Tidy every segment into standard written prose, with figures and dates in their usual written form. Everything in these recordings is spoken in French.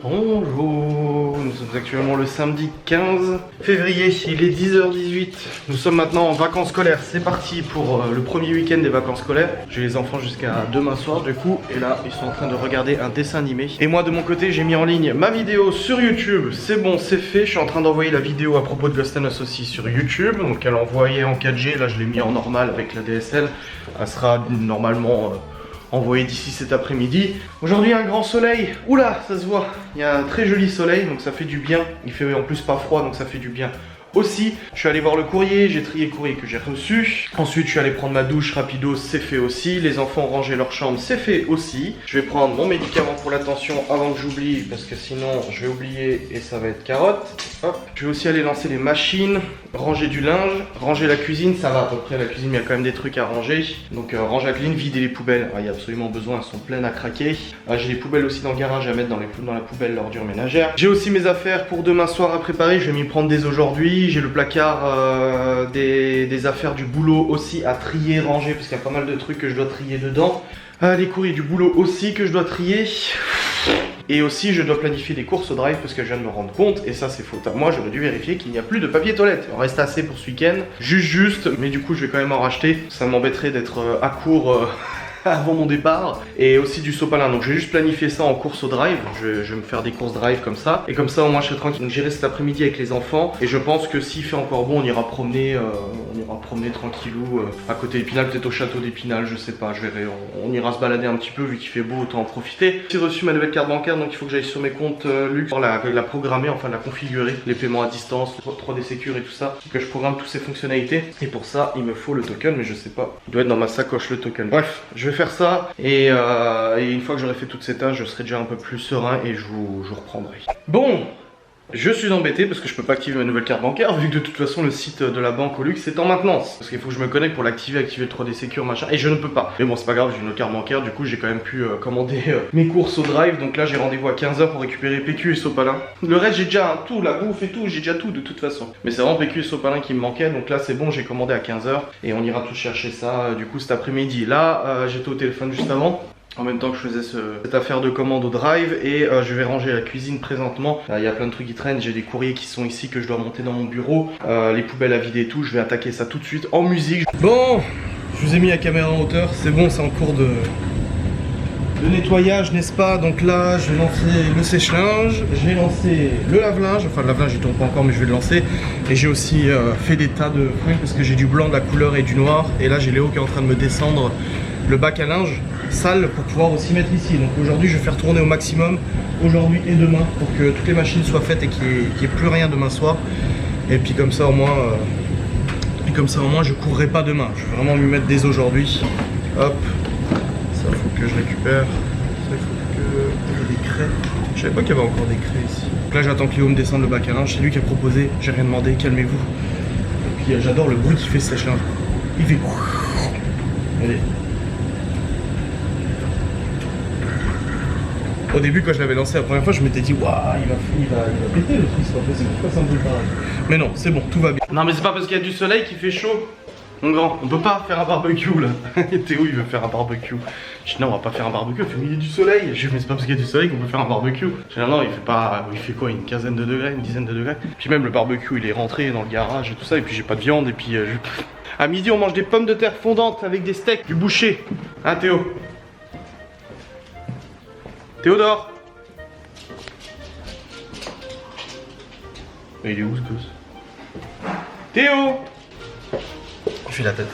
Bonjour, nous sommes actuellement le samedi 15 février, il est 10h18. Nous sommes maintenant en vacances scolaires, c'est parti pour le premier week-end des vacances scolaires. J'ai les enfants jusqu'à demain soir du coup, et là ils sont en train de regarder un dessin animé. Et moi de mon côté j'ai mis en ligne ma vidéo sur YouTube, c'est bon, c'est fait. Je suis en train d'envoyer la vidéo à propos de Ghost & Us aussi sur YouTube, donc elle envoyée en 4G, là je l'ai mis en normal avec la DSL. Elle sera normalement... envoyé d'ici cet après-midi. Aujourd'hui un grand soleil, oula ça se voit, il y a un très joli soleil donc ça fait du bien, il fait en plus pas froid donc ça fait du bien aussi. Je suis allé voir le courrier, j'ai trié le courrier que j'ai reçu. Ensuite je suis allé prendre ma douche rapido, c'est fait aussi. Les enfants ont rangé leur chambre, c'est fait aussi. Je vais prendre mon médicament pour la tension avant que j'oublie parce que sinon je vais oublier et ça va être carotte. Hop. Je vais aussi aller lancer les machines, ranger du linge, ranger la cuisine, ça va à peu près la cuisine, mais il y a quand même des trucs à ranger. Donc ranger la cuisine, vider les poubelles, il y a absolument besoin, elles sont pleines à craquer. J'ai les poubelles aussi dans le garage à mettre dans la poubelle l'ordure ménagère. J'ai aussi mes affaires pour demain soir à préparer, je vais m'y prendre dès aujourd'hui. J'ai le placard des affaires du boulot aussi à trier, ranger, parce qu'il y a pas mal de trucs que je dois trier dedans. Les courriers du boulot aussi que je dois trier. Et aussi je dois planifier des courses au drive parce que je viens de me rendre compte, et ça c'est faute à moi, j'aurais dû vérifier qu'il n'y a plus de papier toilette. Il en reste assez pour ce week-end, juste, mais du coup je vais quand même en racheter. Ça m'embêterait d'être à court avant mon départ, et aussi du sopalin. Donc je vais juste planifier ça en course au drive. Je vais me faire des courses drive comme ça, et comme ça au moins je serai tranquille. Donc j'irai cet après-midi avec les enfants, et je pense que s'il fait encore bon on ira promener tranquillou à côté d'Épinal, peut-être au château d'Épinal, je sais pas, je verrai. On ira se balader un petit peu vu qu'il fait beau, autant en profiter. J'ai reçu ma nouvelle carte bancaire, donc il faut que j'aille sur mes comptes Luxe pour la programmer, enfin la configurer, les paiements à distance, 3D Secure et tout ça, que je programme toutes ces fonctionnalités. Et pour ça il me faut le token, mais je sais pas, il doit être dans ma sacoche le token. Bref, je vais faire ça, et une fois que j'aurai fait toutes ces tâches, je serai déjà un peu plus serein et je vous reprendrai. Bon, je suis embêté parce que je peux pas activer ma nouvelle carte bancaire vu que de toute façon le site de la banque au luxe est en maintenance. Parce qu'il faut que je me connecte pour l'activer, activer le 3D Secure machin, et je ne peux pas. Mais bon c'est pas grave, j'ai une autre carte bancaire, du coup j'ai quand même pu commander mes courses au drive. Donc là j'ai rendez-vous à 15 h pour récupérer PQ et sopalin. Le reste j'ai déjà tout, la bouffe et tout, j'ai déjà tout de toute façon. Mais c'est vraiment PQ et sopalin qui me manquaient, donc là c'est bon, j'ai commandé à 15 h et on ira tous chercher ça du coup cet après-midi. Là j'étais au téléphone juste avant, en même temps que je faisais cette affaire de commande au drive, et je vais ranger la cuisine présentement. Il y a plein de trucs qui traînent, j'ai des courriers qui sont ici que je dois monter dans mon bureau, les poubelles à vider et tout. Je vais attaquer ça tout de suite en musique. Bon, je vous ai mis la caméra en hauteur, c'est bon, c'est en cours de nettoyage, n'est-ce pas? Donc là je vais lancer le sèche-linge, j'ai lancé le lave-linge, enfin le lave-linge il tourne pas encore mais je vais le lancer. Et j'ai aussi fait des tas de fringues parce que j'ai du blanc, de la couleur et du noir. Et là j'ai Léo qui est en train de me descendre le bac à linge sale pour pouvoir aussi mettre ici. Donc aujourd'hui je vais faire tourner au maximum, aujourd'hui et demain, pour que toutes les machines soient faites et qu'il n'y ait plus rien demain soir. Et puis comme ça au moins je courrai pas demain. Je vais vraiment m'y mettre dès aujourd'hui. Hop, ça faut que je récupère, ça il faut que j'ai des craies. Je savais pas qu'il y avait encore des craies ici. Donc là j'attends que Léo me descende le bac à linge, c'est lui qui a proposé, j'ai rien demandé, calmez-vous. Et puis j'adore le bruit qu'il fait ce sèche-linge. Il fait... Allez. Au début quand je l'avais lancé la première fois je m'étais dit waouh il va péter le truc, c'est pas possible, pourquoi ça me brûle pareil. Mais non c'est bon, tout va bien. Non mais c'est pas parce qu'il y a du soleil qu'il fait chaud. Mon grand, on peut pas faire un barbecue là. Théo il veut faire un barbecue. Je dis non on va pas faire un barbecue, il fait du soleil. Je dis mais c'est pas parce qu'il y a du soleil qu'on peut faire un barbecue. Je dis non il fait pas, il fait quoi, une quinzaine de degrés, une dizaine de degrés. Puis même le barbecue il est rentré dans le garage et tout ça, et puis j'ai pas de viande, et puis à midi on mange des pommes de terre fondantes avec des steaks du boucher. Hein Théo? Théodore! Mais il est où ce gosse? Théo! Il fait la tête.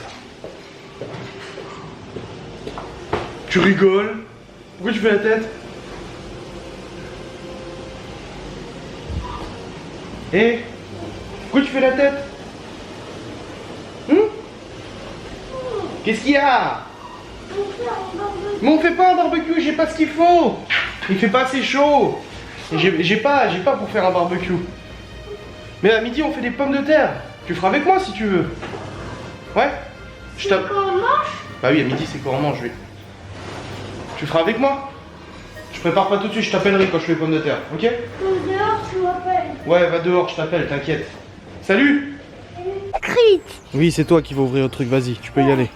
Tu rigoles? Pourquoi tu fais la tête? Eh? Pourquoi tu fais la tête? Qu'est-ce qu'il y a? Mais on fait pas un barbecue, j'ai pas ce qu'il faut. Il fait pas assez chaud. J'ai pas pour faire un barbecue. Mais à midi on fait des pommes de terre. Tu feras avec moi si tu veux. Ouais? Je tape. Quand on mange? Bah oui, à midi c'est quand on mange, oui. Tu feras avec moi? Je prépare pas tout de suite, je t'appellerai quand je fais les pommes de terre, ok? Dehors, tu m'appelles. Ouais, va dehors, je t'appelle, t'inquiète. Salut! Cric. Oui, c'est toi qui vas ouvrir le truc, vas-y, tu peux y aller.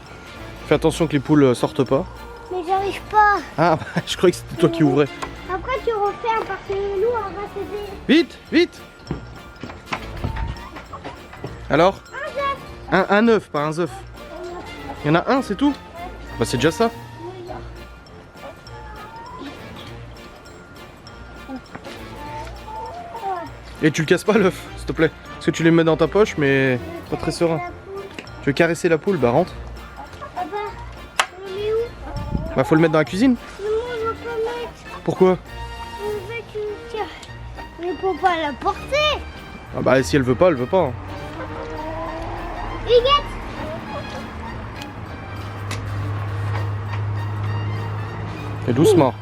Fais attention que les poules sortent pas. Mais j'arrive pas. Ah, bah, je croyais que c'était toi qui ouvrais. À après tu refermes parce que nous on va t'aider. Vite, vite. Alors? Un œuf, pas un œuf. Il y en a un, c'est tout? Bah c'est déjà ça. Et tu le casses pas l'œuf, s'il te plaît. Parce que tu les mets dans ta poche, mais pas très serein. Tu veux caresser la poule? Bah rentre. Papa, on est où? Bah faut le mettre dans la cuisine. Mais moi je veux pas mettre. Pourquoi? Je veux que tu me tiens. Mais faut pas la porter. Ah bah si elle veut pas, elle veut pas. Hein. Huguette. Et doucement.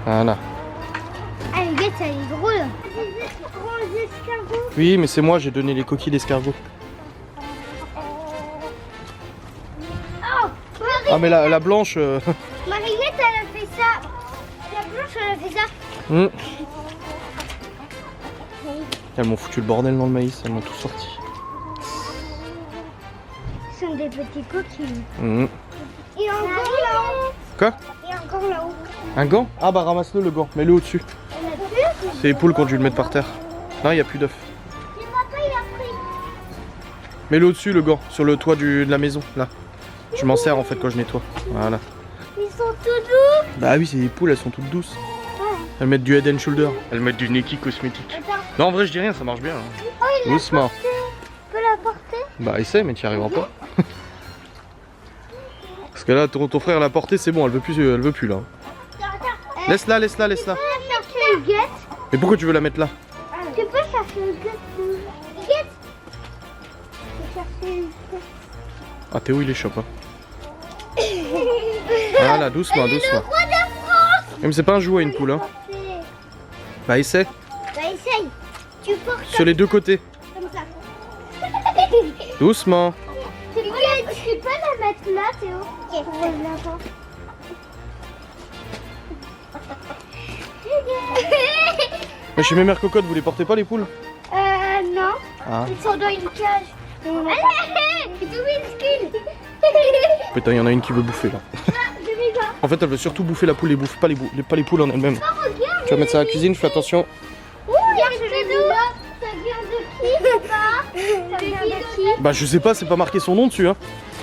Voilà. Ah, Huguette, elle est drôle. Des escargots. Oui, mais c'est moi, j'ai donné les coquilles d'escargot. Oh, Ah mais la blanche... Marie-Huguette, elle a fait ça. La blanche, elle a fait ça. Elles m'ont foutu le bordel dans le maïs, elles m'ont tout sorti. Ce sont des petits coquilles. Et encore là-haut. Quoi? Et encore là-haut. Un gant? Ah bah ramasse-le le gant, mets-le au-dessus. On a plus. C'est les poules qui ont dû le mettre par terre. Non, il n'y a plus d'œufs. Et papa, il a pris. Mets-le au-dessus le gant, sur le toit de la maison, là. Je m'en sers en fait quand je nettoie. Voilà. Ils sont tout doux. Bah oui, c'est des poules, elles sont toutes douces. Elles mettent du Head and Shoulder. Elles mettent du Neki cosmétique. Attends. Non, en vrai, je dis rien, ça marche bien. Hein. Oh, il l'a Doucement. porté. Tu peux la porter? Bah essaie, mais tu n'y arriveras pas. Parce que là, ton frère l'a portée, c'est bon, elle veut plus là. Attends. Laisse-la, laisse-la, laisse-la. Tu peux chercher Huguette. Mais pourquoi tu veux la mettre là? Tu peux chercher Huguette. Huguette. Tu peux chercher Huguette. Ah, Théo, il est chaud, hein. Voilà, doucement, Elle est doucement. le roi de France. Mais c'est pas un jouet, une poule, hein. Bah essaie, Bah essaye. Tu portes sur les deux côtés. comme ça. Doucement. Tu peux la mettre là, Théo. Ok. Pour la porte. Mais chez mes mères cocottes, vous les portez pas les poules? Non. Ah. Ils sont dans une cage. Allez, c'est tout minuscule. Putain, il y en a une qui veut bouffer là. Je vais voir. En fait, elle veut surtout bouffer la poule, elle bouffe pas les poules en elles-mêmes. Oh, regarde. Tu vas mettre ça à la cuisine, fais attention. Regarde, je l'ai mis là. Ça vient de qui, papa? Ça vient de qui? Bah je sais pas, c'est pas marqué son nom dessus, hein.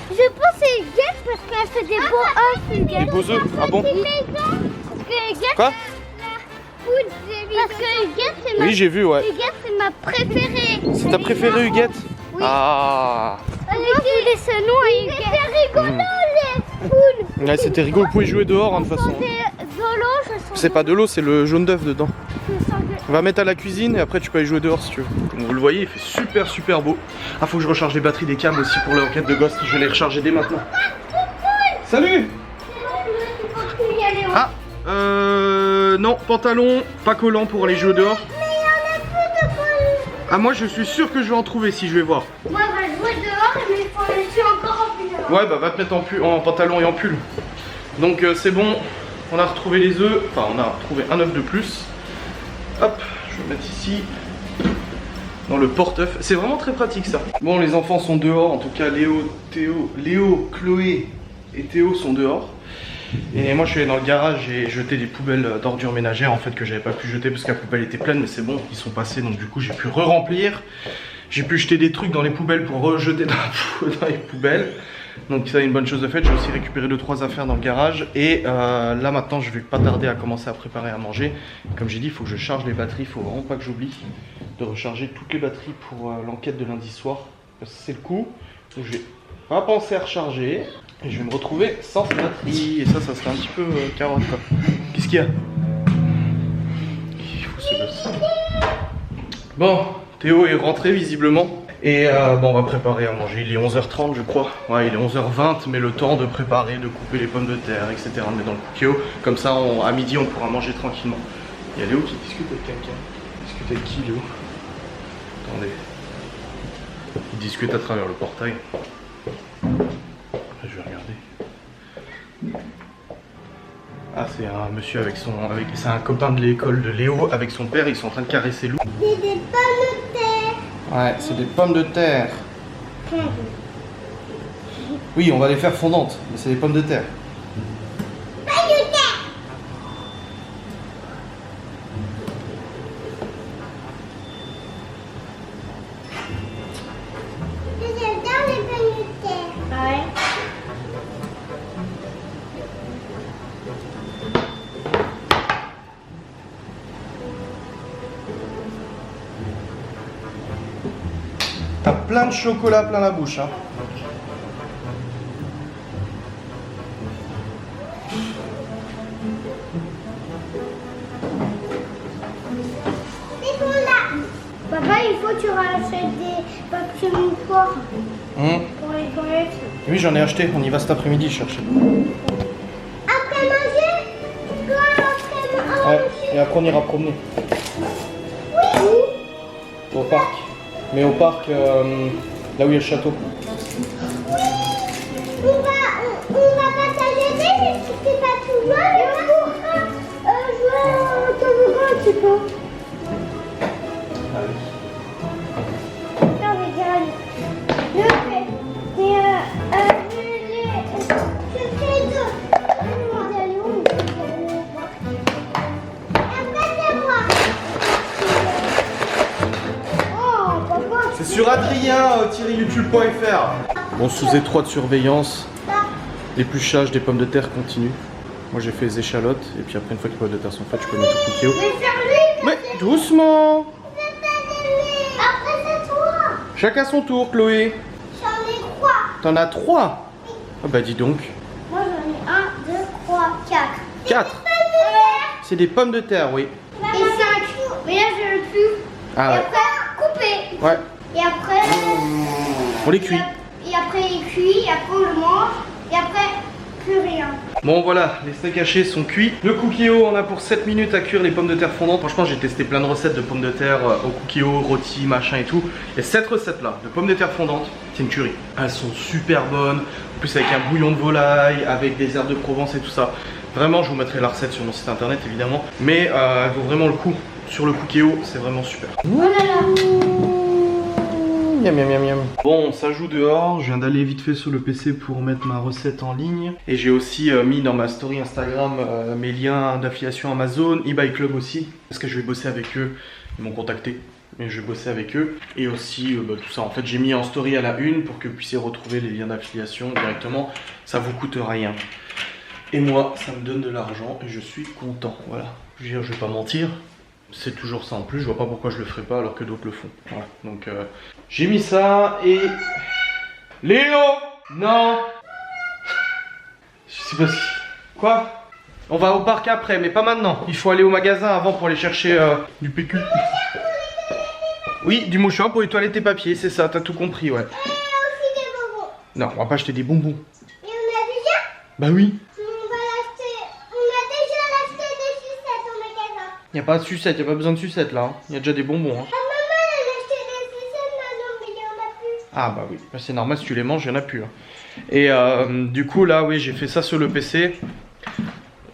Je pense que c'est Huguette parce qu'elle fait des beaux œufs, Huguette. Des beaux œufs? Ah bon? Parce que Huguette, Quoi? parce que Huguette, c'est ma... Oui, j'ai vu, ouais. Huguette, c'est ma préférée. C'est ta préférée, Huguette? Oui. Ah. Pourquoi vous voulez ce nom à Huguette? C'était rigolo, les poules. Ouais, c'était rigolo, vous pouvez jouer dehors, hein, de toute façon. C'est pas de l'eau, c'est le jaune d'œuf dedans. On va mettre à la cuisine et après tu peux aller jouer dehors si tu veux. Vous le voyez, il fait super beau. Ah, faut que je recharge les batteries des câbles aussi pour l'enquête de Ghost. Je vais les recharger dès maintenant. Salut! Ah, non, pantalon, pas collant pour aller jouer dehors. Ah, moi je suis sûr que je vais en trouver si je vais voir. Moi, je vais jouer dehors, mais je suis encore en pull. Ouais, bah va te mettre en pantalon et en pull. Donc c'est bon, on a retrouvé les œufs. Enfin, on a retrouvé un œuf de plus. Hop, je vais le mettre ici. Dans le porte-œuf. C'est vraiment très pratique ça. Bon, les enfants sont dehors. En tout cas, Léo, Chloé et Théo sont dehors. Et moi je suis allé dans le garage et jeté des poubelles d'ordures ménagères en fait que j'avais pas pu jeter parce que la poubelle était pleine, mais c'est bon, ils sont passés donc du coup j'ai pu re-remplir. J'ai pu jeter des trucs dans les poubelles pour rejeter dans les poubelles. Donc ça, une bonne chose de faite. J'ai aussi récupéré 2-3 affaires dans le garage. Et là maintenant je vais pas tarder à commencer à préparer à manger. Comme j'ai dit, il faut que je charge les batteries. Il faut vraiment pas que j'oublie de recharger toutes les batteries pour l'enquête de lundi soir. Parce que c'est le coup. Donc je vais pas penser à recharger. Et je vais me retrouver sans batterie. Et ça serait un petit peu carotte quoi. Qu'est-ce qu'il y a? Il faut se bosser. Bon, Théo est rentré visiblement. Et bon, on va préparer à manger. Il est 11h30 je crois. Ouais, il est 11h20, mais le temps de préparer, de couper les pommes de terre, etc. De mettre dans le cookéo. Comme ça, à midi, on pourra manger tranquillement. Il y a Léo qui discute avec quelqu'un. Il discute avec qui, Léo? Attendez. Il discute à travers le portail. Je vais regarder. Ah, c'est un monsieur avec son... c'est un copain de l'école de Léo avec son père. Ils sont en train de caresser Lou. C'est des pommes de terre. Ouais, c'est des pommes de terre. Oui, on va les faire fondantes, mais c'est des pommes de terre. Pommes de terre. T'as plein de chocolat plein la bouche. Hein. Papa, il faut que tu rachètes des papiers mouchoirs pour les toilettes. Oui, j'en ai acheté. On y va cet après-midi chercher. Après manger? Toi, après manger? Ouais, et après on ira promener. Oui. Au parc. Mais au parc, là où il y a le château. Oui. On va partager mais si c'est pas tout loin, on pourra jouer au toboggan un petit peu. Non, mais regarde. Je fais deux. On va aller où? Après, c'est moi. Oh, papa. C'est sur adrien-youtube.fr. Bon, sous étroite surveillance, l'épluchage des pommes de terre continue. Moi j'ai fait les échalotes et puis après une fois que les pommes de terre sont faites, je peux mettre au cookie. Mais ferme-lui. Mais doucement. Après, c'est toi. Chacun son tour, Chloé. J'en ai 3. T'en as 3. Ah bah dis donc. Moi, j'en ai 1, 2, 3, 4. 4. C'est des pommes de terre, oui. Et 5. Mais là, je le plus. Ah Et ouais. après, couper. Ouais. Et après, On les cuit. et après, il cuit. Et après, on le mange. Et après, plus rien. Bon voilà, les steaks hachés sont cuits. Le cookie-o, on a pour 7 minutes à cuire les pommes de terre fondantes. Franchement, j'ai testé plein de recettes de pommes de terre au cookie-o, rôti, machin et tout. Et cette recette-là, de pommes de terre fondantes, c'est une tuerie. Elles sont super bonnes. En plus avec un bouillon de volaille, avec des herbes de Provence et tout ça. Vraiment, je vous mettrai la recette sur mon site internet évidemment. Mais elle vaut vraiment le coup. Sur le cookie-o, c'est vraiment super. Oh là là. Miam, miam, miam, miam. Bon, ça joue dehors. Je viens d'aller vite fait sur le PC pour mettre ma recette en ligne. Et j'ai aussi mis dans ma story Instagram mes liens d'affiliation Amazon, eBay Club aussi. Parce que je vais bosser avec eux. Ils m'ont contacté. Mais je vais bosser avec eux. Et aussi tout ça. En fait, j'ai mis en story à la une pour que vous puissiez retrouver les liens d'affiliation directement. Ça vous coûte rien. Et moi, ça me donne de l'argent et je suis content. Voilà. Je vais pas mentir. C'est toujours ça en plus, je vois pas pourquoi je le ferais pas alors que d'autres le font. Voilà, donc j'ai mis ça et... Léo! Non! Je sais pas si... Quoi? On va au parc après, mais pas maintenant. Il faut aller au magasin avant pour aller chercher du PQ. Oui, du mouchoir pour les toilettes et papier, c'est ça, t'as tout compris, ouais. Et aussi des bonbons. Non, on va pas acheter des bonbons. Et on a déjà? Bah oui. On va l'acheter. On a déjà acheté des sucettes au magasin. Y a pas de sucette, y a pas besoin de sucette là. Il y a déjà des bonbons. Hein. Ah, maman, elle a acheté des sucettes maintenant, mais il y en a plus. Ah bah oui, bah, c'est normal, si tu les manges, il n'y en a plus. Hein. Et du coup là, oui, j'ai fait ça sur le PC.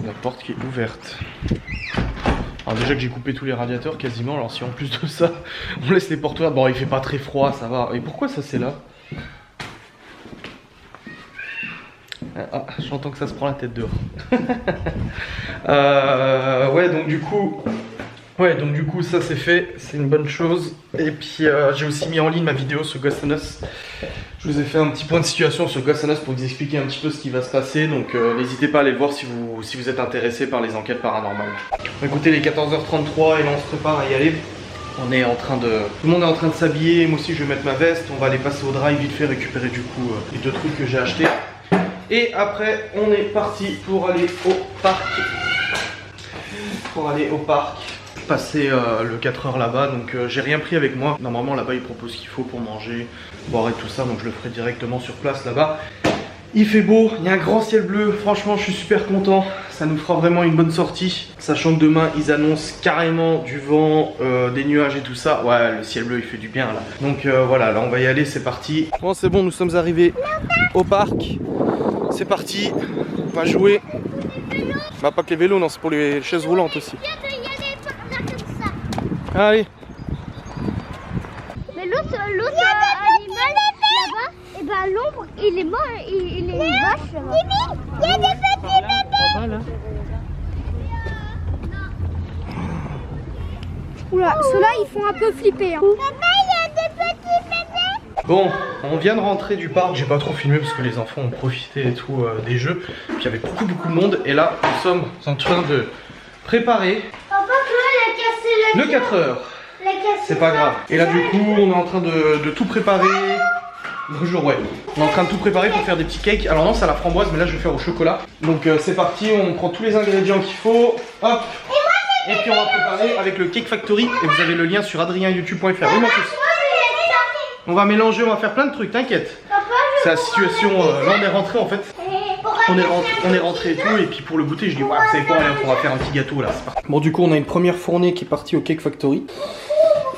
La porte qui est ouverte. Alors déjà que j'ai coupé tous les radiateurs quasiment, alors si en plus de ça, on laisse les portes ouvertes. Bon, il fait pas très froid, ça va. Et pourquoi ça c'est là? Ah, j'entends que ça se prend la tête dehors. Ouais, donc du coup... Ouais, donc du coup ça c'est fait, c'est une bonne chose. Et puis j'ai aussi mis en ligne ma vidéo sur Ghost and Us. Je vous ai fait un petit point de situation sur Ghost and Us pour vous expliquer un petit peu ce qui va se passer. Donc n'hésitez pas à aller le voir si vous êtes intéressé par les enquêtes paranormales. Écoutez, les 14h33 et là on se prépare à y aller. On est en train de... Tout le monde est en train de s'habiller, moi aussi je vais mettre ma veste. On va aller passer au drive vite fait récupérer du coup les 2 trucs que j'ai achetés. Et après on est parti pour aller au parc. Passer le 4h là-bas, donc j'ai rien pris avec moi. Normalement là-bas ils proposent ce qu'il faut pour manger, boire et tout ça, donc je le ferai directement sur place là-bas. Il fait beau, il y a un grand ciel bleu, franchement je suis super content. Ça nous fera vraiment une bonne sortie, sachant que demain ils annoncent carrément du vent, des nuages et tout ça. Ouais, le ciel bleu il fait du bien là. Donc voilà, là on va y aller, c'est parti. Bon c'est bon, nous sommes arrivés au parc. C'est parti, on va jouer. Bah pas que les vélos, non, c'est pour les chaises roulantes aussi. Allez. Mais l'autre animal là-bas, et ben l'ombre, il est mort, il est une vache là-bas. Il y a des petits bébés. Oula, ceux-là ils font un peu flipper. Hein. Papa, il y a des petits bébés. Bon, on vient de rentrer du parc, j'ai pas trop filmé parce que les enfants ont profité et tout des jeux. Puis il y avait beaucoup de monde et là nous sommes en train de préparer Papa, Chloé, elle a cassé le 4h. le c'est pas grave. Et là du coup on est en train de tout préparer. Bonjour, ouais. On est en train de tout préparer pour faire des petits cakes. Alors non, c'est à la framboise, mais là je vais faire au chocolat. Donc c'est parti, on prend tous les ingrédients qu'il faut. Hop. Et puis on va préparer avec le Cake Factory. Et vous avez le lien sur adrienyoutube.fr. Oui, mon fils. On va mélanger, on va faire plein de trucs, t'inquiète. C'est la situation, là on est rentré en fait. On est rentré et tout, et puis pour le goûter je dis ouais, vous savez quoi, on va faire un petit gâteau là, c'est parti. Bon du coup on a une première fournée qui est partie au Cake Factory.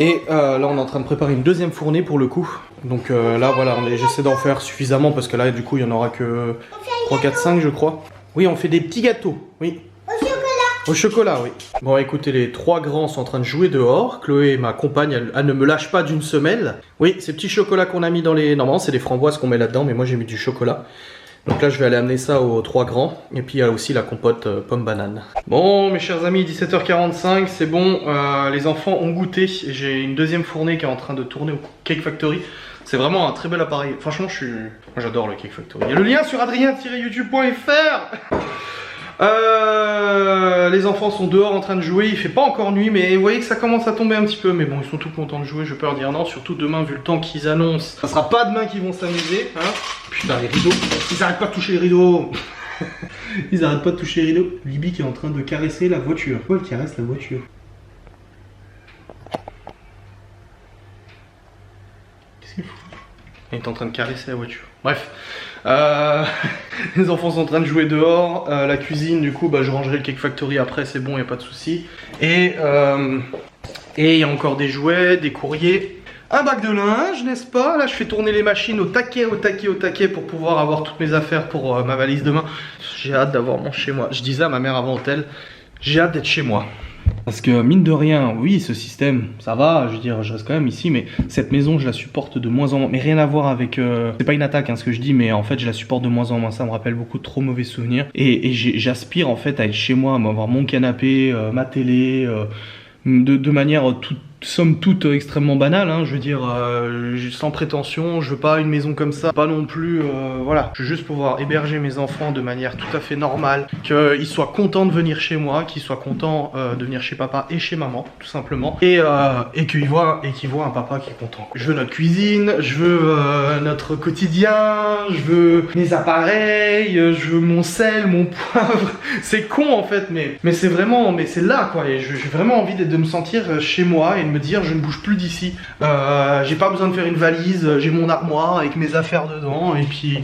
Et là on est en train de préparer une deuxième fournée pour le coup. Donc là voilà, j'essaie d'en faire suffisamment parce que là du coup il n'y en aura que 3, 4, 5 je crois. Oui, on fait des petits gâteaux, oui. Au chocolat, oui. Bon, écoutez, les 3 grands sont en train de jouer dehors. Chloé, ma compagne, elle ne me lâche pas d'une semelle. Oui, ces petits chocolats qu'on a mis dans les... Normalement, c'est des framboises qu'on met là-dedans, mais moi, j'ai mis du chocolat. Donc là, je vais aller amener ça aux 3 grands. Et puis, il y a aussi la compote pomme-banane. Bon, mes chers amis, 17h45, c'est bon. Les enfants ont goûté. J'ai une deuxième fournée qui est en train de tourner au Cake Factory. C'est vraiment un très bel appareil. Franchement, moi, j'adore le Cake Factory. Il y a le lien sur adrien-youtube.fr. Les enfants sont dehors en train de jouer, il fait pas encore nuit mais vous voyez que ça commence à tomber un petit peu, mais bon ils sont tout contents de jouer, je peux leur dire non, surtout demain vu le temps qu'ils annoncent, ça sera pas demain qu'ils vont s'amuser, hein. Putain les rideaux, ils arrêtent pas de toucher les rideaux. Ils arrêtent pas de toucher les rideaux. Libby qui est en train de caresser la voiture. Pourquoi elle caresse la voiture? Qu'est-ce qu'il fout? Elle est en train de caresser la voiture. Bref. Les enfants sont en train de jouer dehors. La cuisine, du coup, bah, je rangerai le Cake Factory après, c'est bon, il n'y a pas de souci. Et il y a encore des jouets, des courriers. Un bac de linge, n'est-ce pas? Là, je fais tourner les machines au taquet, au taquet, au taquet pour pouvoir avoir toutes mes affaires pour ma valise demain. J'ai hâte d'avoir mon chez moi. Je disais à ma mère avant hôtel, j'ai hâte d'être chez moi. Parce que mine de rien, oui, ce système, ça va, je veux dire, je reste quand même ici, mais cette maison, je la supporte de moins en moins. Mais rien à voir avec... c'est pas une attaque, hein, ce que je dis, mais en fait, je la supporte de moins en moins. Ça me rappelle beaucoup de trop mauvais souvenirs. Et j'aspire, en fait, à être chez moi, à avoir mon canapé, ma télé, de manière somme toute extrêmement banale, hein, je veux dire, sans prétention, je veux pas une maison comme ça, pas non plus, voilà, je veux juste pouvoir héberger mes enfants de manière tout à fait normale, qu'ils soient contents de venir chez moi, qu'ils soient contents de venir chez papa et chez maman, tout simplement, et qu'ils voient un papa qui est content. Je veux notre cuisine, je veux notre quotidien, je veux mes appareils, je veux mon sel, mon poivre, c'est con en fait, mais c'est vraiment, mais c'est là quoi, et j'ai vraiment envie de me sentir chez moi et de me dire je ne bouge plus d'ici, j'ai pas besoin de faire une valise, j'ai mon armoire avec mes affaires dedans et puis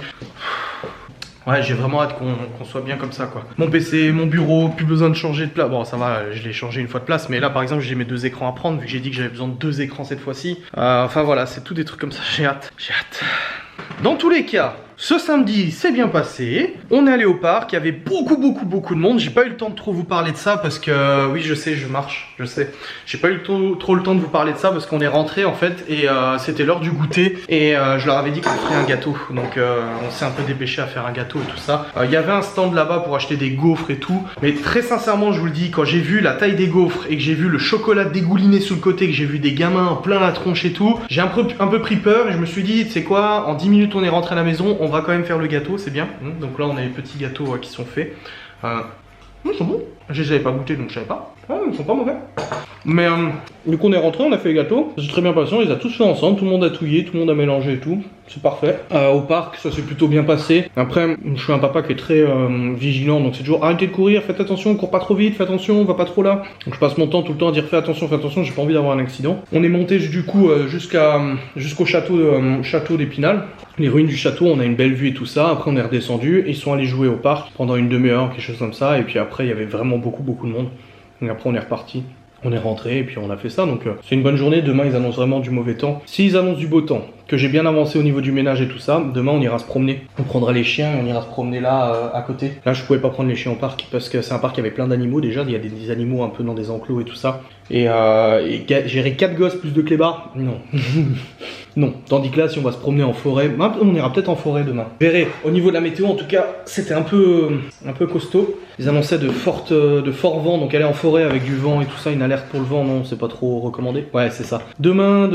ouais, j'ai vraiment hâte qu'on soit bien comme ça quoi. Mon PC, mon bureau, plus besoin de changer de place. Bon ça va, je l'ai changé une fois de place, mais là par exemple j'ai mes 2 écrans à prendre vu que j'ai dit que j'avais besoin de 2 écrans cette fois-ci. Enfin voilà, c'est tout des trucs comme ça, j'ai hâte, j'ai hâte. Dans tous les cas, ce samedi c'est bien passé, on est allé au parc, il y avait beaucoup de monde, j'ai pas eu le temps de trop vous parler de ça parce que, oui je sais, je marche, je sais, j'ai pas eu trop le temps de vous parler de ça parce qu'on est rentré en fait et c'était l'heure du goûter et je leur avais dit qu'on ferait un gâteau, donc on s'est un peu dépêché à faire un gâteau et tout ça. Il y avait un stand là-bas pour acheter des gaufres et tout, mais très sincèrement je vous le dis, quand j'ai vu la taille des gaufres et que j'ai vu le chocolat dégouliné sous le côté, que j'ai vu des gamins plein la tronche et tout, j'ai un peu pris peur et je me suis dit, tu sais quoi, en 10 minutes on est rentré à la maison, on va quand même faire le gâteau, c'est bien. Donc là on a les petits gâteaux qui sont faits. Ils sont bons. J'avais pas goûté donc je savais pas. Ils sont pas mauvais. Mais du coup on est rentré, on a fait les gâteaux. C'est très bien passé, on les a tous fait ensemble. Tout le monde a touillé, tout le monde a mélangé et tout. C'est parfait. Au parc, ça s'est plutôt bien passé. Après, je suis un papa qui est très vigilant, donc c'est toujours arrêtez de courir, faites attention, cours pas trop vite, fais attention, on va pas trop là. Donc je passe mon temps tout le temps à dire fais attention, j'ai pas envie d'avoir un accident. On est monté du coup jusqu'au château d'Épinal. Les ruines du château, on a une belle vue et tout ça. Après on est redescendu et ils sont allés jouer au parc pendant une demi-heure, quelque chose comme ça. Et puis après il y avait vraiment beaucoup de monde. Donc après on est reparti. On est rentré et puis on a fait ça, donc c'est une bonne journée. Demain ils annoncent vraiment du mauvais temps. S'ils annoncent du beau temps, que j'ai bien avancé au niveau du ménage et tout ça, demain on ira se promener. On prendra les chiens et on ira se promener là à côté. Là je pouvais pas prendre les chiens au parc parce que c'est un parc qui avait plein d'animaux déjà. Il y a des animaux un peu dans des enclos et tout ça. Et gérer 4 gosses plus de clébards, non. Non, tandis que là si on va se promener en forêt, on ira peut-être en forêt demain. Vous verrez, au niveau de la météo en tout cas, c'était un peu costaud. Ils annonçaient de forts vents, donc aller en forêt avec du vent et tout ça, une alerte pour le vent, non, c'est pas trop recommandé. Ouais, c'est ça. Demain,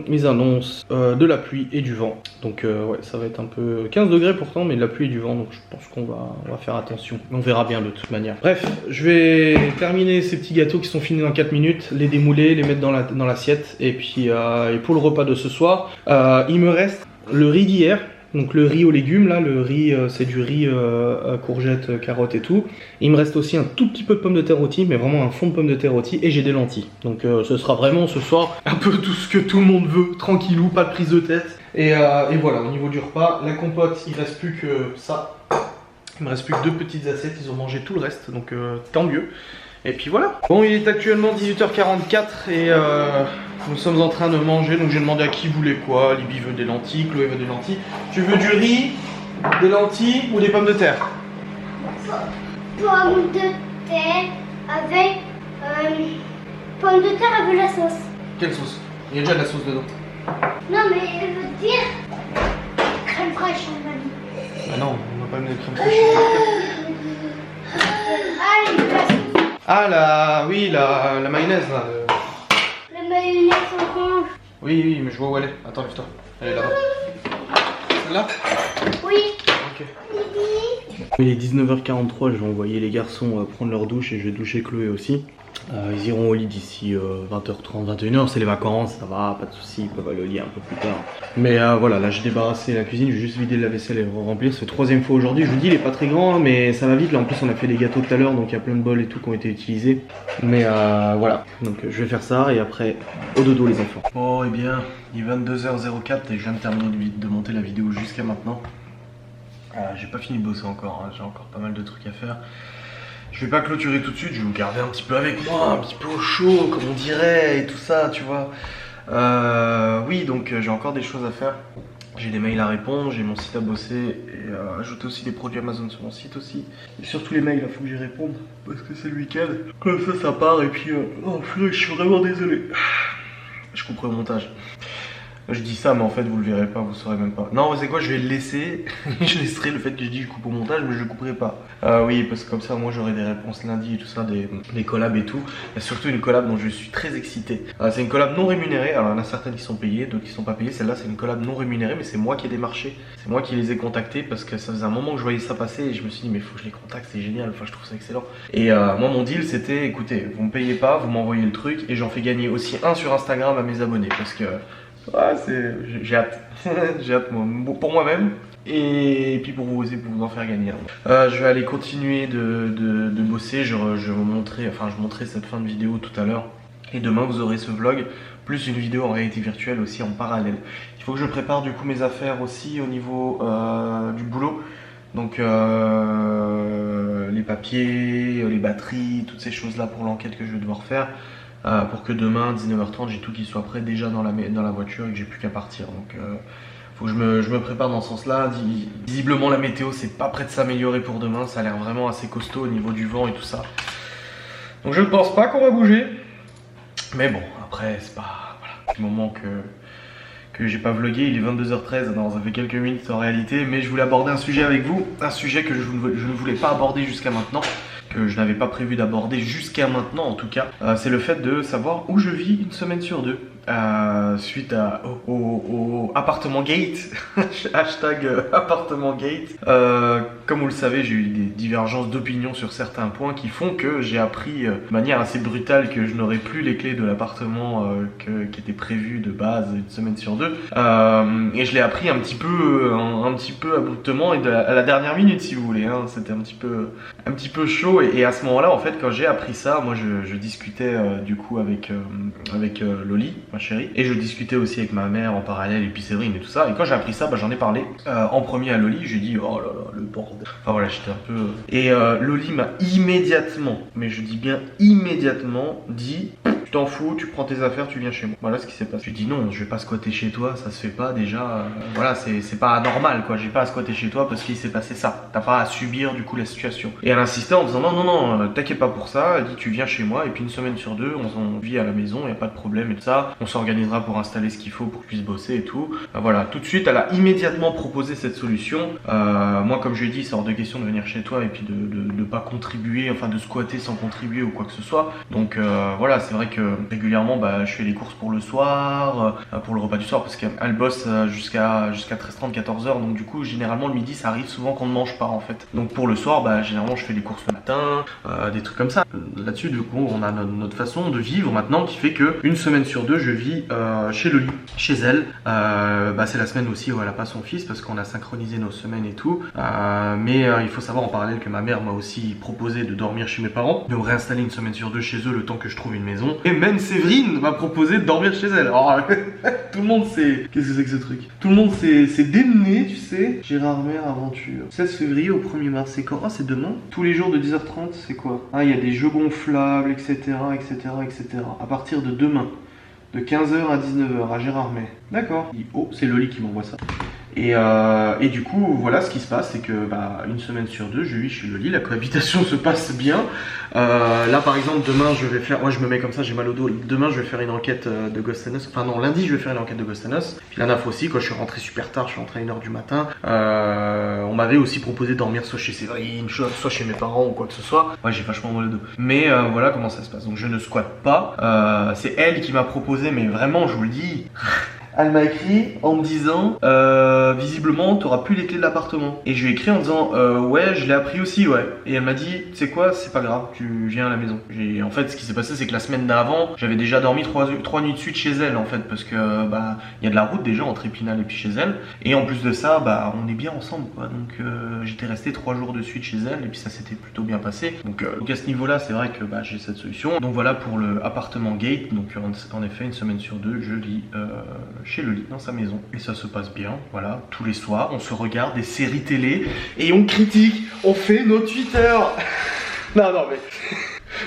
ils annoncent annonce de la pluie et du vent. Donc ouais, ça va être un peu 15 degrés pourtant, mais de la pluie et du vent, donc je pense qu'on va faire attention. On verra bien de toute manière. Bref, je vais terminer ces petits gâteaux qui sont finis dans 4 minutes, les démouler, les mettre dans l'assiette, et puis et pour le repas de ce soir, il me reste le riz d'hier. Donc le riz aux légumes, là, le riz, c'est du riz courgettes, carottes et tout. Il me reste aussi un tout petit peu de pommes de terre rôties, mais vraiment un fond de pommes de terre rôties, et j'ai des lentilles. Donc ce sera vraiment ce soir un peu tout ce que tout le monde veut, tranquillou, pas de prise de tête. Et voilà, au niveau du repas, la compote, il reste plus que ça. Il me reste plus que 2 petites assiettes, ils ont mangé tout le reste, donc tant mieux. Et puis voilà. Bon, il est actuellement 18h44 et nous sommes en train de manger. Donc j'ai demandé à qui voulait quoi. Libby veut des lentilles, Chloé veut des lentilles. Tu veux du riz, des lentilles ou des pommes de terre? Pommes de terre avec pommes de terre avec la sauce. Quelle sauce? Il y a déjà de la sauce dedans. Non mais elle veut dire crème fraîche on m'a dit. Ah non, on va pas mettre de crème fraîche. Allez, de la sauce. Ah oui, la mayonnaise là. La mayonnaise orange. Oui, mais je vois où elle est. Attends, lève-toi. Elle est là-bas. Celle-là? Oui. Ok. Il est 19h43, je vais envoyer les garçons prendre leur douche et je vais doucher Chloé aussi. Ils iront au lit d'ici 20h30, 21h, c'est les vacances, ça va, pas de soucis, ils peuvent aller au lit un peu plus tard. Mais voilà, là j'ai débarrassé la cuisine, je vais juste vider la vaisselle et le remplir. C'est la 3e fois aujourd'hui, je vous dis il est pas très grand hein, mais ça va vite. Là en plus on a fait des gâteaux tout à l'heure, donc il y a plein de bols et tout qui ont été utilisés. Mais voilà, donc je vais faire ça et après au dodo les enfants. Bon et bien, il est 22h04 et je viens de terminer de monter la vidéo jusqu'à maintenant. J'ai pas fini de bosser encore, hein, j'ai encore pas mal de trucs à faire. Je vais pas clôturer tout de suite, je vais vous garder un petit peu avec moi, un petit peu au chaud, comme on dirait, et tout ça, tu vois. Oui, donc j'ai encore des choses à faire. J'ai des mails à répondre, j'ai mon site à bosser, et ajouter aussi des produits Amazon sur mon site aussi. Et surtout les mails, il faut que j'y réponde, parce que c'est le week-end. Comme ça part, et puis... oh, je suis vraiment désolé. Je couperai au montage. Je dis ça mais en fait vous le verrez pas, vous saurez même pas. Non c'est quoi, je vais le laisser. Je laisserai le fait que je dis je coupe au montage mais je le couperai pas. Oui parce que comme ça moi j'aurai des réponses lundi et tout ça, des collabs et tout. Il y a surtout une collab dont je suis très excité. C'est une collab non rémunérée, alors il y en a certaines qui sont payées, d'autres qui sont pas payées. Celle-là c'est une collab non rémunérée mais c'est moi qui ai démarché. C'est moi qui les ai contactés parce que ça faisait un moment que je voyais ça passer et je me suis dit mais il faut que je les contacte, c'est génial, enfin je trouve ça excellent. Et moi mon deal c'était écoutez, vous me payez pas, vous m'envoyez le truc et j'en fais gagner aussi un sur Instagram à mes abonnés parce que... ouais, j'ai hâte, j'ai hâte pour moi-même et puis pour vous aussi, pour vous en faire gagner. Je vais aller continuer de bosser, je vais montrer, enfin je montrerai cette fin de vidéo tout à l'heure. Et demain vous aurez ce vlog, plus une vidéo en réalité virtuelle aussi en parallèle. Il faut que je prépare du coup mes affaires aussi au niveau du boulot. Donc les papiers, les batteries, toutes ces choses là pour l'enquête que je vais devoir faire. Pour que demain 19h30 j'ai tout qui soit prêt déjà dans la voiture et que j'ai plus qu'à partir. Donc faut que je me prépare dans ce sens là. Visiblement la météo c'est pas prêt de s'améliorer pour demain, ça a l'air vraiment assez costaud au niveau du vent et tout ça. Donc je ne pense pas qu'on va bouger. Mais bon après c'est pas... voilà, du moment que j'ai pas vlogué, il est 22h13, alors ça fait quelques minutes en réalité. Mais je voulais aborder un sujet avec vous, un sujet que je ne voulais pas aborder jusqu'à maintenant. Que je n'avais pas prévu d'aborder jusqu'à maintenant en tout cas, c'est le fait de savoir où je vis une semaine sur deux. Suite au appartement gate, hashtag appartement gate. Comme vous le savez, j'ai eu des divergences d'opinion sur certains points qui font que j'ai appris de manière assez brutale que je n'aurais plus les clés de l'appartement qui était prévu de base une semaine sur deux. Et je l'ai appris un petit peu abruptement et à la dernière minute si vous voulez. Hein. C'était un petit peu chaud et à ce moment-là, en fait, quand j'ai appris ça, moi je discutais du coup avec Loli, ma chérie, et je discutais aussi avec ma mère en parallèle et puis Séverine et tout ça. Et quand j'ai appris ça, j'en ai parlé en premier à Loli. J'ai dit oh là là le bordel. Enfin voilà, j'étais un peu. Et Loli m'a immédiatement, mais je dis bien immédiatement, dit tu t'en fous, tu prends tes affaires, tu viens chez moi. Voilà ce qui s'est passé. Je dis non, je vais pas squatter chez toi, ça se fait pas déjà. Voilà, c'est pas normal quoi. J'ai pas à squatter chez toi parce qu'il s'est passé ça. T'as pas à subir du coup la situation. Et elle insistait en disant non, t'inquiète pas pour ça. Elle dit tu viens chez moi et puis une semaine sur deux, on vit à la maison, y a pas de problème et tout ça. On s'organisera pour installer ce qu'il faut pour que je puisse bosser et tout. Voilà, tout de suite, elle a immédiatement proposé cette solution. Moi, comme je lui ai dit, c'est hors de question de venir chez toi et puis de pas contribuer, enfin de squatter sans contribuer ou quoi que ce soit. Donc voilà, c'est vrai que régulièrement je fais les courses pour le soir, pour le repas du soir, parce qu'elle bosse jusqu'à 13h30, 14h, donc du coup généralement le midi ça arrive souvent qu'on ne mange pas en fait. Donc pour le soir généralement je fais les courses le matin, des trucs comme ça. Là-dessus du coup on a notre façon de vivre maintenant qui fait que une semaine sur deux je vis chez Loli, chez elle. C'est la semaine aussi où elle a pas son fils parce qu'on a synchronisé nos semaines et tout. Mais il faut savoir en parallèle que ma mère m'a aussi proposé de dormir chez mes parents, de me réinstaller une semaine sur deux chez eux le temps que je trouve une maison. Et même Séverine m'a proposé de dormir chez elle. Alors tout le monde sait. Qu'est-ce que c'est que ce truc? Tout le monde s'est démené, tu sais. Gérard Mère Aventure. 16 février au 1er mars, c'est quand? Ah, c'est demain. Tous les jours de 10h30, c'est quoi? Ah, il y a des jeux gonflables, etc., etc., etc. À partir de demain, de 15h à 19h à Gérardmer. D'accord. Oh, c'est Loli qui m'envoie ça. Et du coup, voilà ce qui se passe, c'est que une semaine sur deux, je vis chez Loli, la cohabitation se passe bien. Là, par exemple, demain, je vais faire, moi je me mets comme ça, j'ai mal au dos. Demain, je vais faire une enquête de Ghost and Us. Enfin non, lundi, je vais faire une enquête de Ghost and Us. Puis la NAF aussi, quand je suis rentré super tard, je suis rentré à 1h du matin. On m'avait aussi proposé de dormir soit chez Séverine, soit chez mes parents ou quoi que ce soit. Ouais, j'ai vachement mal au dos. Mais voilà comment ça se passe. Donc je ne squatte pas. C'est elle qui m'a proposé, mais vraiment, je vous le dis. Elle m'a écrit en me disant visiblement t'auras plus les clés de l'appartement. Et je lui ai écrit en disant ouais, je l'ai appris aussi, ouais. Et elle m'a dit tu sais quoi, c'est pas grave, tu viens à la maison. En fait ce qui s'est passé c'est que la semaine d'avant j'avais déjà dormi 3 nuits de suite chez elle en fait, parce que il y a de la route déjà entre Épinal et puis chez elle. Et en plus de ça on est bien ensemble quoi. Donc j'étais resté 3 jours de suite chez elle et puis ça s'était plutôt bien passé. Donc à ce niveau là c'est vrai que j'ai cette solution. Donc voilà pour le appartement Gate. Donc en effet une semaine sur deux je vis chez Loli dans sa maison et ça se passe bien. Voilà, tous les soirs on se regarde des séries télé et on critique, on fait nos Twitter. non mais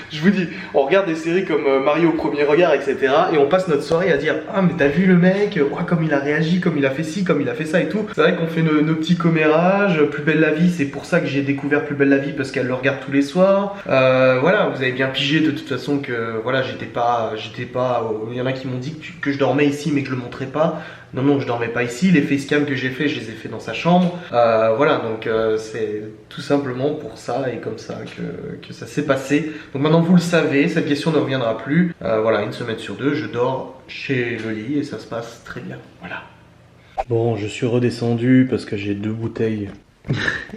je vous dis, on regarde des séries comme Mario au premier regard, etc. Et on passe notre soirée à dire ah mais t'as vu le mec, comme il a réagi, comme il a fait ci, comme il a fait ça et tout. C'est vrai qu'on fait nos petits commérages. Plus belle la vie, c'est pour ça que j'ai découvert Plus belle la vie, parce qu'elle le regarde tous les soirs. Voilà, vous avez bien pigé de toute façon que voilà, j'étais pas. Il y en a qui m'ont dit que je dormais ici mais que je le montrais pas. Non, je dormais pas ici. Les facecam que j'ai fait, je les ai fait dans sa chambre. Voilà, donc c'est tout simplement pour ça et comme ça que ça s'est passé. Donc maintenant vous le savez, cette question ne reviendra plus. Voilà, une semaine sur deux, je dors chez Loli et ça se passe très bien. Voilà. Bon, je suis redescendu parce que j'ai 2 bouteilles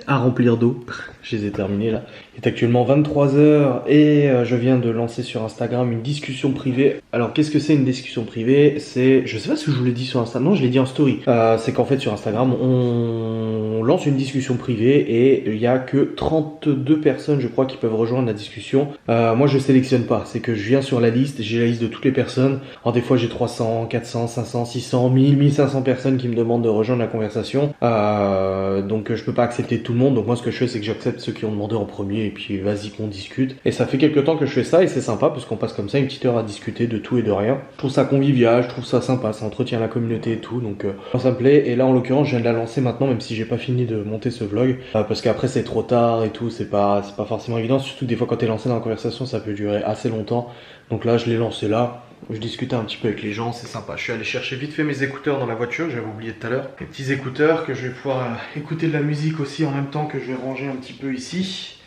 à remplir d'eau. Je les ai terminées là. Il est actuellement 23h et je viens de lancer sur Instagram une discussion privée. Alors qu'est-ce que c'est une discussion privée? C'est, je sais pas si je vous l'ai dit sur Instagram, non je l'ai dit en story. C'est qu'en fait sur Instagram on lance une discussion privée et il y a que 32 personnes je crois qui peuvent rejoindre la discussion. Moi je sélectionne pas, c'est que je viens sur la liste, j'ai la liste de toutes les personnes. Alors des fois j'ai 300, 400, 500, 600, 1000, 1500 personnes qui me demandent de rejoindre la conversation. Donc je peux pas accepter tout le monde, donc moi ce que je fais c'est que j'accepte ceux qui ont demandé en premier et puis vas-y qu'on discute. Et ça fait quelques temps que je fais ça et c'est sympa parce qu'on passe comme ça une petite heure à discuter de tout et de rien. Je trouve ça convivial, je trouve ça sympa, ça entretient la communauté et tout, donc ça me plaît. Et là en l'occurrence je viens de la lancer maintenant même si j'ai pas fini de monter ce vlog parce qu'après c'est trop tard et tout, c'est pas forcément évident, surtout que des fois quand t'es lancé dans la conversation ça peut durer assez longtemps. Donc là je l'ai lancé là. Je discutais un petit peu avec les gens, c'est sympa. Je suis allé chercher vite fait mes écouteurs dans la voiture, j'avais oublié tout à l'heure. Les petits écouteurs que je vais pouvoir écouter de la musique aussi en même temps que je vais ranger un petit peu ici.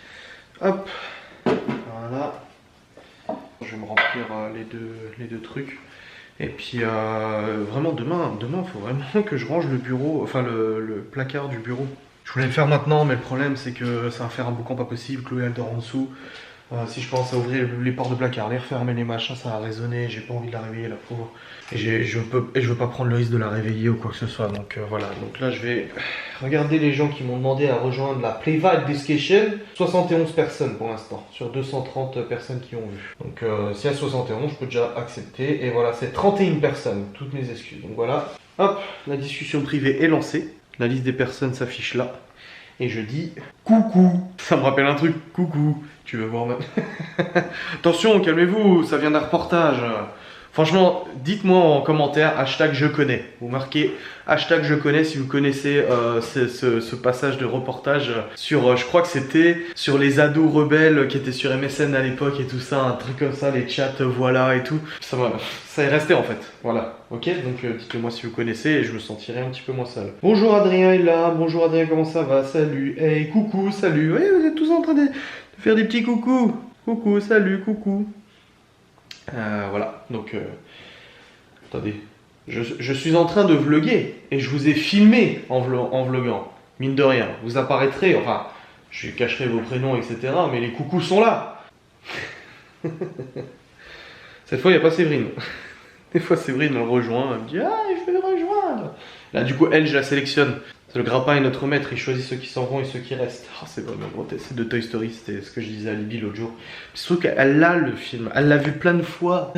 Hop, voilà. Je vais me remplir les deux trucs. Et puis vraiment demain, il faut vraiment que je range le bureau, enfin le placard du bureau. Je voulais le faire maintenant, mais le problème c'est que ça va faire un boucan pas possible. Chloé elle dort en dessous. Si je pense à ouvrir les portes de placard, les refermer, les machins, ça va résonner, j'ai pas envie de la réveiller la pauvre. Et je veux pas prendre le risque de la réveiller ou quoi que ce soit, donc voilà. Donc là je vais regarder les gens qui m'ont demandé à rejoindre la Playvibe Discussion. 71 personnes pour l'instant, sur 230 personnes qui ont vu. Donc s'il y a 71, je peux déjà accepter. Et voilà, c'est 31 personnes, toutes mes excuses. Donc voilà, hop, la discussion privée est lancée. La liste des personnes s'affiche là. Et je dis coucou. Ça me rappelle un truc, coucou. Tu veux voir même. Attention, calmez-vous, ça vient d'un reportage. Franchement, dites-moi en commentaire hashtag je connais. Vous marquez hashtag je connais si vous connaissez ce passage de reportage sur, je crois que c'était sur les ados rebelles qui étaient sur MSN à l'époque et tout ça, un truc comme ça, les chats voilà et tout. Ça est resté en fait, voilà. Ok, donc dites-le-moi si vous connaissez et je me sentirai un petit peu moins seul. Bonjour Adrien est là, bonjour Adrien, comment ça va? Salut, hey coucou, salut, ouais, vous êtes tous en train de faire des petits coucou. Coucou, salut, coucou. Voilà, donc attendez, je suis en train de vloguer et je vous ai filmé en vloguant, mine de rien. Vous apparaîtrez, enfin, je cacherai vos prénoms, etc. Mais les coucous sont là. Cette fois, il n'y a pas Séverine. Des fois, Séverine me rejoint, elle me dit « Ah, je vais le rejoindre !» Là, du coup, elle, je la sélectionne. Le grappin est notre maître, il choisit ceux qui s'en vont et ceux qui restent. Oh, c'est vraiment grotesque, c'est de Toy Story, c'était ce que je disais à Libby l'autre jour. Surtout qu'elle a le film, elle l'a vu plein de fois.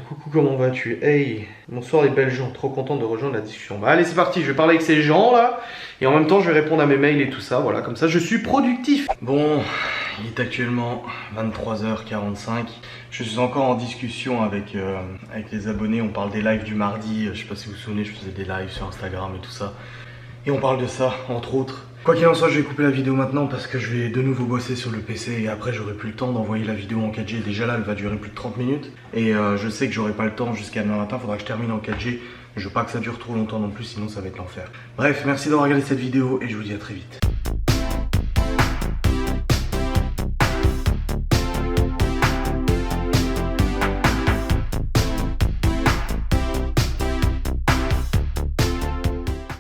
Coucou, comment vas-tu? Hey, bonsoir les belles gens, trop content de rejoindre la discussion. Bah allez, c'est parti, je vais parler avec ces gens là, et en même temps je vais répondre à mes mails et tout ça, voilà, comme ça je suis productif. Bon, il est actuellement 23h45. Je suis encore en discussion avec les abonnés, on parle des lives du mardi, je sais pas si vous vous souvenez, je faisais des lives sur Instagram et tout ça. Et on parle de ça, entre autres. Quoi qu'il en soit, je vais couper la vidéo maintenant parce que je vais de nouveau bosser sur le PC et après j'aurai plus le temps d'envoyer la vidéo en 4G. Déjà là, elle va durer plus de 30 minutes et je sais que j'aurai pas le temps jusqu'à demain matin, faudra que je termine en 4G. Je veux pas que ça dure trop longtemps non plus, sinon ça va être l'enfer. Bref, merci d'avoir regardé cette vidéo et je vous dis à très vite.